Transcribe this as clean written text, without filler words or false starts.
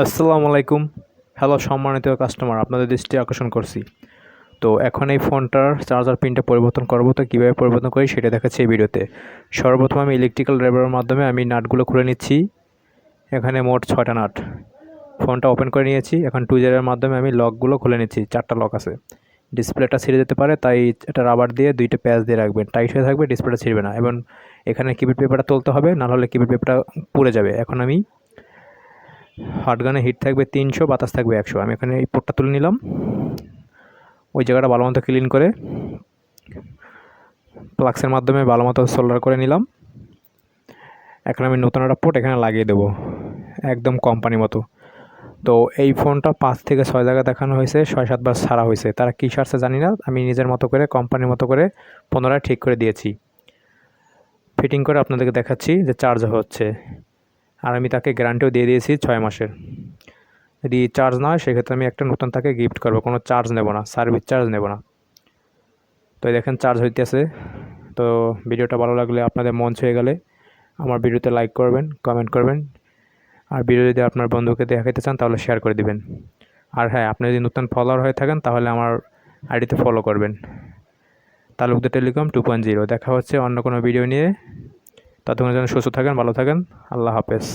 আসসালামু আলাইকুম। হ্যালো সম্মানিত কাস্টমার, আপনাদের দৃষ্টি আকর্ষণ করছি। তো এখন এই ফোনটার চার্জার পিনটা পরিবর্তন করব, তো কীভাবে পরিবর্তন করি সেটা দেখাচ্ছি এই ভিডিওতে। সর্বপ্রথম আমি ইলেকট্রিক্যাল ড্রাইভারের মাধ্যমে আমি নাটগুলো খুলে নিচ্ছি। এখানে মোট 6টা নাট। ফোনটা ওপেন করে নিয়েছি। এখন টুইজারের মাধ্যমে আমি লকগুলো খুলে নিচ্ছি। 4টা লক আছে। ডিসপ্লেটা ছিঁড়ে যেতে পারে, তাই এটা রাবার দিয়ে 2টা প্যাচ দিয়ে রাখবেন, টাইট হয়ে থাকবে, ডিসপ্লেটা ছিঁড়বে না। এবং এখানে কিবোর্ড পেপারটা তুলতে হবে, না হলে কিবোর্ড পেপারটা পুড়ে যাবে। এখন আমি হটগানে হিট থাকবে 300, বাতাস থাকবে 100। আমি এখানে এই পোর্টটা তুলে নিলাম। ওই জায়গাটা ভালো মতো ক্লিন করে প্লাক্সের মাধ্যমে ভালো মতো সোল্ডার করে নিলাম। এখন আমি নতুন একটা পোর্ট এখানে লাগিয়ে দেবো, একদম কোম্পানি মতো। তো এই ফোনটা 5 থেকে 6 জায়গায় দেখানো হয়েছে, 6-7 বার ছাড়া হয়েছে। তারা কী সারছে জানি না, আমি নিজের মতো করে কোম্পানির মতো করে পুনরায় ঠিক করে দিয়েছি। ফিটিং করে আপনাদেরকে দেখাচ্ছি যে চার্জ হচ্ছে। আর আমি তাকে গ্যারান্টিও দিয়ে দিয়েছি 6 মাসের। যদি চার্জ না হয় সেক্ষেত্রে আমি একটা নতুন তাকে গিফট করবো, কোনো চার্জ নেব না, সার্ভিস চার্জ নেব না। তো দেখেন চার্জ হইতেছে। তো ভিডিওটা ভালো লাগলে, আপনাদের মন ছুঁয়ে গেলে আমার ভিডিওতে লাইক করবেন, কমেন্ট করবেন। আর ভিডিও যদি আপনার বন্ধুকে দেখাতে চান তাহলে শেয়ার করে দিবেন। আর হ্যাঁ, আপনি যদি নতুন ফলোয়ার হয়ে থাকেন তাহলে আমার আইডিতে ফলো করবেন, তালুকদার টেলিকম 2.0। দেখা হচ্ছে অন্য কোনো ভিডিও নিয়ে। ততক্ষণের জন্য সুস্থ থাকেন, ভালো থাকেন। আল্লাহ হাফেজ।